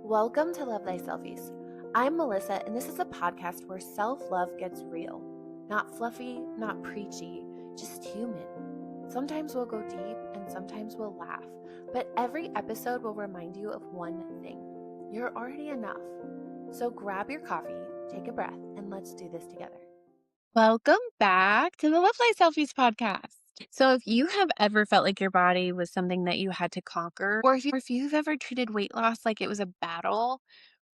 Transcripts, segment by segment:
Welcome to Love Thy Selfies. I'm Melissa, and this is a podcast where self-love gets real. Not fluffy, not preachy, just human. Sometimes we'll go deep, and sometimes we'll laugh. But every episode will remind you of one thing. You're already enough. So grab your coffee, take a breath, and let's do this together. Welcome back to the Love Thy Selfies podcast. So if you have ever felt like your body was something that you had to conquer, or if you've ever treated weight loss like it was a battle,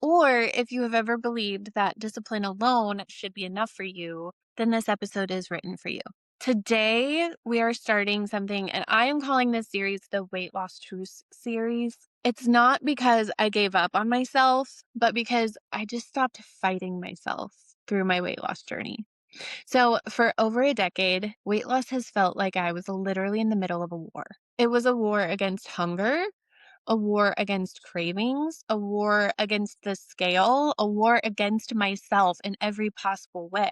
or if you have ever believed that discipline alone should be enough for you, then this episode is written for you. Today, we are starting something, and I am calling this series the Weight Loss Truce Series. It's not because I gave up on myself, but because I just stopped fighting myself through my weight loss journey. So, for over a decade, weight loss has felt like I was literally in the middle of a war. It was a war against hunger, a war against cravings, a war against the scale, a war against myself in every possible way.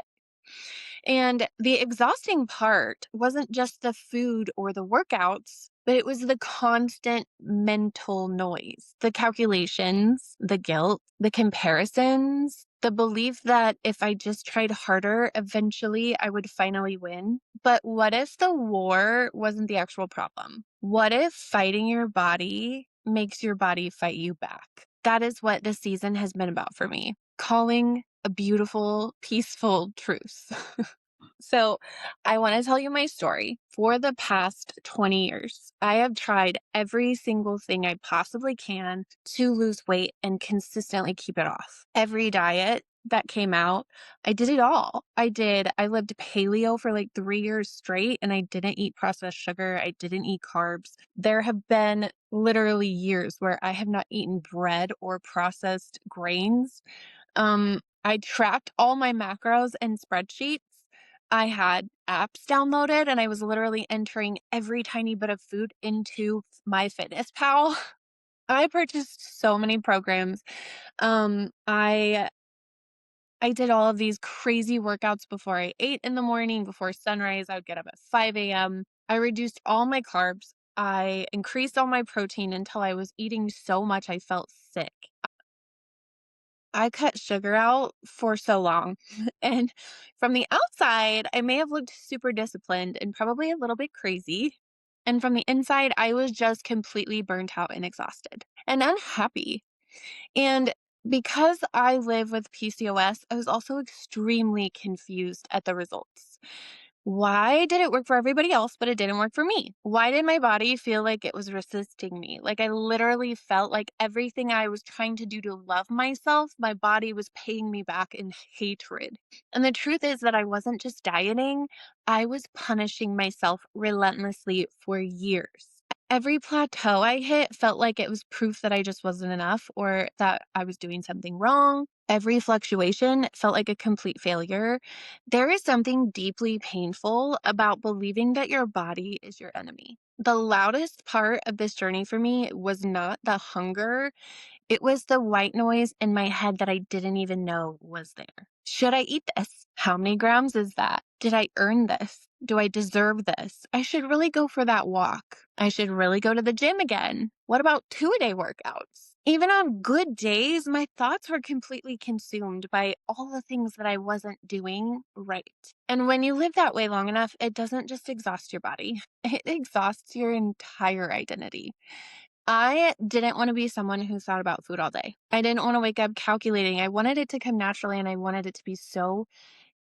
And the exhausting part wasn't just the food or the workouts, but it was the constant mental noise, the calculations, the guilt, the comparisons, the belief that if I just tried harder, eventually I would finally win. But what if the war wasn't the actual problem? What if fighting your body makes your body fight you back? That is what this season has been about for me. Calling a beautiful, peaceful truce. So, I want to tell you my story. For the past 20 years, I have tried every single thing I possibly can to lose weight and consistently keep it off. Every diet that came out, I did it all. I lived paleo for like 3 years straight, and I didn't eat processed sugar. I didn't eat carbs. There have been literally years where I have not eaten bread or processed grains. I tracked all my macros in spreadsheets. I had apps downloaded, and I was literally entering every tiny bit of food into MyFitnessPal. I purchased so many programs. I did all of these crazy workouts before I ate in the morning, before sunrise. I would get up at 5 a.m. I reduced all my carbs. I increased all my protein until I was eating so much I felt sick. I cut sugar out for so long. And from the outside, I may have looked super disciplined and probably a little bit crazy. And from the inside, I was just completely burnt out and exhausted and unhappy. And because I live with PCOS, I was also extremely confused at the results. Why did it work for everybody else, but it didn't work for me? Why did my body feel like it was resisting me? Like I literally felt like everything I was trying to do to love myself, my body was paying me back in hatred. And the truth is that I wasn't just dieting, I was punishing myself relentlessly for years. Every plateau I hit felt like it was proof that I just wasn't enough or that I was doing something wrong. Every fluctuation felt like a complete failure. There is something deeply painful about believing that your body is your enemy. The loudest part of this journey for me was not the hunger, it was the white noise in my head that I didn't even know was there. Should I eat this? How many grams is that? Did I earn this? Do I deserve this? I should really go for that walk. I should really go to the gym again. What about 2-a-day workouts? Even on good days, my thoughts were completely consumed by all the things that I wasn't doing right. And when you live that way long enough, it doesn't just exhaust your body, it exhausts your entire identity. I didn't want to be someone who thought about food all day. I didn't want to wake up calculating. I wanted it to come naturally, and I wanted it to be so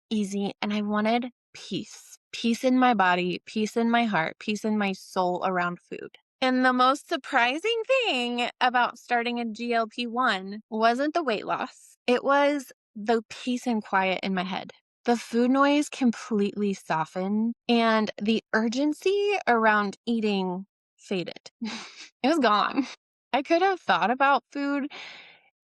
easy, and I wanted peace. Peace in my body, peace in my heart, peace in my soul around food. And the most surprising thing about starting a GLP-1 wasn't the weight loss. It was the peace and quiet in my head. The food noise completely softened, and the urgency around eating faded. It was gone. I could have thought about food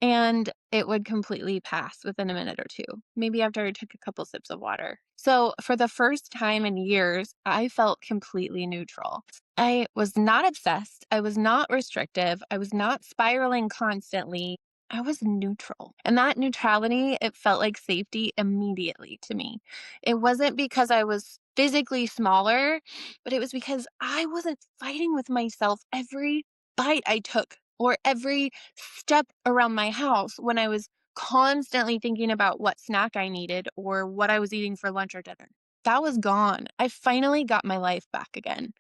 and it would completely pass within a minute or two, maybe after I took a couple sips of water. So, for the first time in years, I felt completely neutral. I was not obsessed. I was not restrictive. I was not spiraling constantly. I was neutral. And that neutrality, it felt like safety immediately to me. It wasn't because I was physically smaller, but it was because I wasn't fighting with myself every bite I took or every step around my house when I was constantly thinking about what snack I needed or what I was eating for lunch or dinner. That was gone. I finally got my life back again.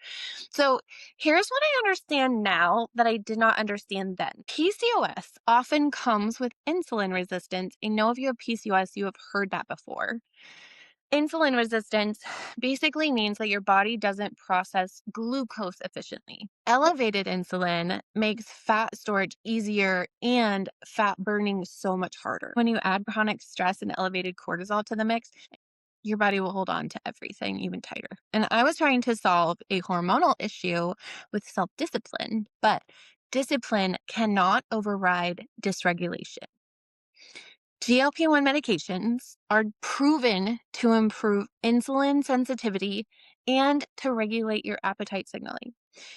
So here's what I understand now that I did not understand then. PCOS often comes with insulin resistance. I know if you have PCOS, you have heard that before. Insulin resistance basically means that your body doesn't process glucose efficiently. Elevated insulin makes fat storage easier and fat burning so much harder. When you add chronic stress and elevated cortisol to the mix, your body will hold on to everything even tighter. And I was trying to solve a hormonal issue with self discipline, but discipline cannot override dysregulation. GLP-1 medications are proven to improve insulin sensitivity and to regulate your appetite signaling.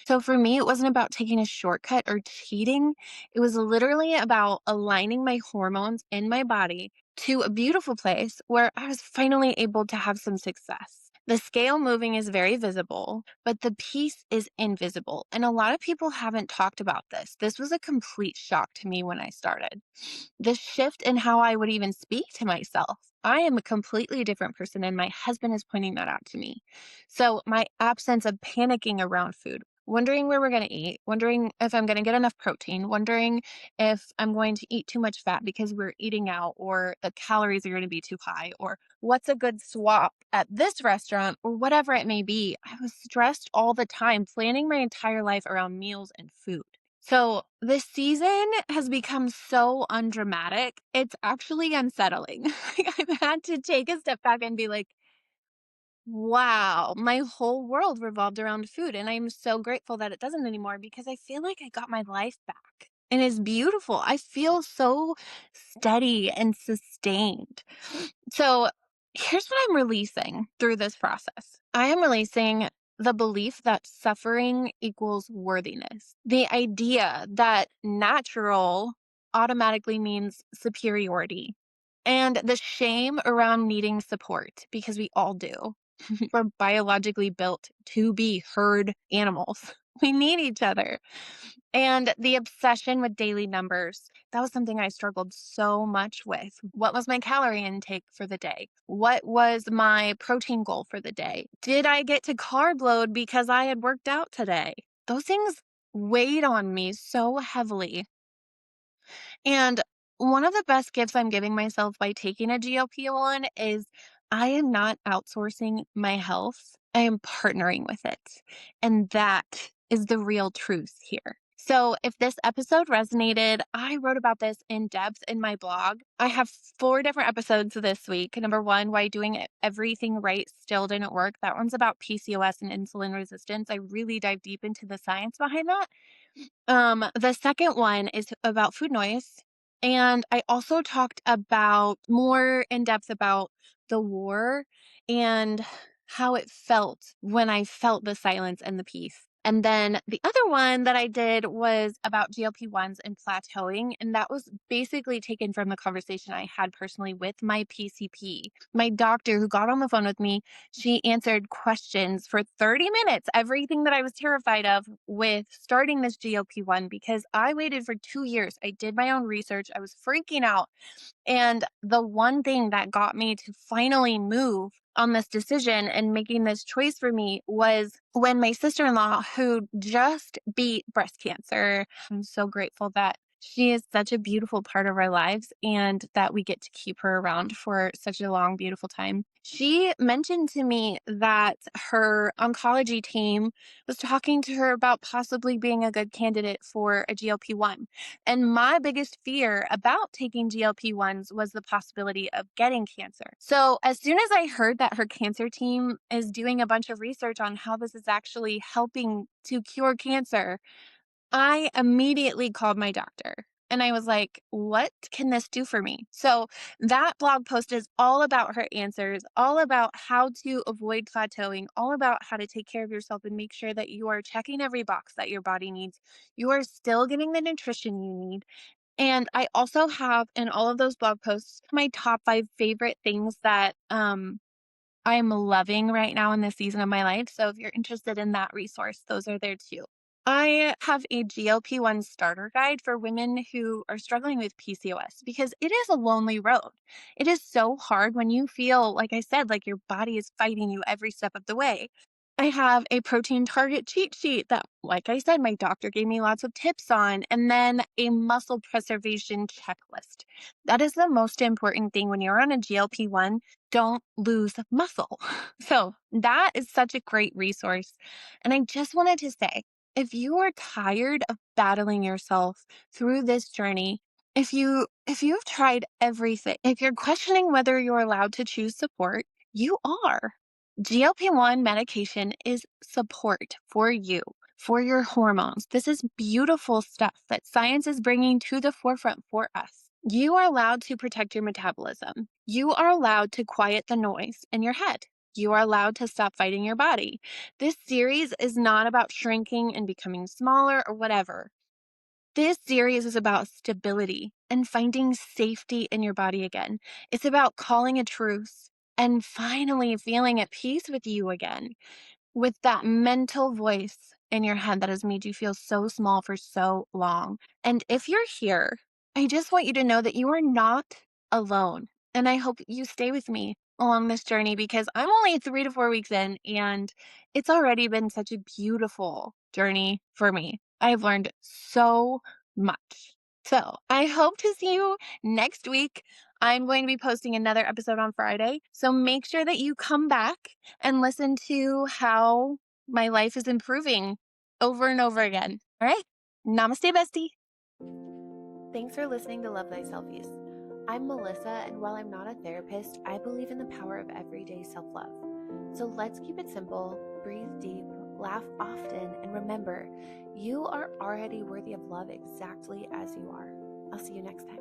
So for me, it wasn't about taking a shortcut or cheating. It was literally about aligning my hormones in my body to a beautiful place where I was finally able to have some success. The scale moving is very visible, but the piece is invisible. And a lot of people haven't talked about this. This was a complete shock to me when I started. The shift in how I would even speak to myself. I am a completely different person, and my husband is pointing that out to me. So, my absence of panicking around food, wondering where we're going to eat, wondering if I'm going to get enough protein, wondering if I'm going to eat too much fat because we're eating out, or the calories are going to be too high, or what's a good swap at this restaurant, or whatever it may be. I was stressed all the time, planning my entire life around meals and food. So this season has become so undramatic. It's actually unsettling. Like, I've had to take a step back and be like, wow, my whole world revolved around food. And I'm so grateful that it doesn't anymore because I feel like I got my life back. And it's beautiful. I feel so steady and sustained. So here's what I'm releasing through this process. I am releasing the belief that suffering equals worthiness. The idea that natural automatically means superiority. And the shame around needing support, because we all do. We're biologically built to be herd animals. We need each other. And the obsession with daily numbers, that was something I struggled so much with. What was my calorie intake for the day? What was my protein goal for the day? Did I get to carb load because I had worked out today? Those things weighed on me so heavily. And one of the best gifts I'm giving myself by taking a GLP-1 is I am not outsourcing my health. I am partnering with it. And that is the real truth here. So, if this episode resonated, I wrote about this in depth in my blog. I have 4 different episodes this week. Number 1, why doing everything right still didn't work. That one's about PCOS and insulin resistance. I really dive deep into the science behind that. The second one is about food noise. And I also talked about more in depth about the war and how it felt when I felt the silence and the peace. And then the other one that I did was about GLP-1s and plateauing. And that was basically taken from the conversation I had personally with my PCP. My doctor who got on the phone with me, she answered questions for 30 minutes, everything that I was terrified of with starting this GLP-1 because I waited for 2 years. I did my own research. I was freaking out. And the one thing that got me to finally move on this decision and making this choice for me was when my sister-in-law, who just beat breast cancer, I'm so grateful that she is such a beautiful part of our lives and that we get to keep her around for such a long, beautiful time. She mentioned to me that her oncology team was talking to her about possibly being a good candidate for a GLP-1. And my biggest fear about taking GLP-1s was the possibility of getting cancer. So as soon as I heard that her cancer team is doing a bunch of research on how this is actually helping to cure cancer, I immediately called my doctor. And I was like, what can this do for me? So that blog post is all about her answers, all about how to avoid plateauing, all about how to take care of yourself and make sure that you are checking every box that your body needs. You are still getting the nutrition you need. And I also have in all of those blog posts my top 5 favorite things that I'm loving right now in this season of my life. So if you're interested in that resource, those are there too. I have a GLP-1 starter guide for women who are struggling with PCOS because it is a lonely road. It is so hard when you feel, like I said, like your body is fighting you every step of the way. I have a protein target cheat sheet that, like I said, my doctor gave me lots of tips on, and then a muscle preservation checklist. That is the most important thing when you're on a GLP-1. Don't lose muscle. So that is such a great resource. And I just wanted to say, if you are tired of battling yourself through this journey, if you've tried everything, if you're questioning whether you're allowed to choose support, you are. GLP-1 medication is support for you, for your hormones. This is beautiful stuff that science is bringing to the forefront for us. You are allowed to protect your metabolism. You are allowed to quiet the noise in your head. You are allowed to stop fighting your body. This series is not about shrinking and becoming smaller or whatever. This series is about stability and finding safety in your body again. It's about calling a truce and finally feeling at peace with you again, with that mental voice in your head that has made you feel so small for so long. And if you're here, I just want you to know that you are not alone. And I hope you stay with me along this journey because I'm only 3 to 4 weeks in, and it's already been such a beautiful journey for me. I've learned so much. So I hope to see you next week. I'm going to be posting another episode on Friday. So make sure that you come back and listen to how my life is improving over and over again. All right. Namaste, bestie. Thanks for listening to Love Thy Selfies. I'm Melissa, and while I'm not a therapist, I believe in the power of everyday self-love. So let's keep it simple, breathe deep, laugh often, and remember, you are already worthy of love exactly as you are. I'll see you next time.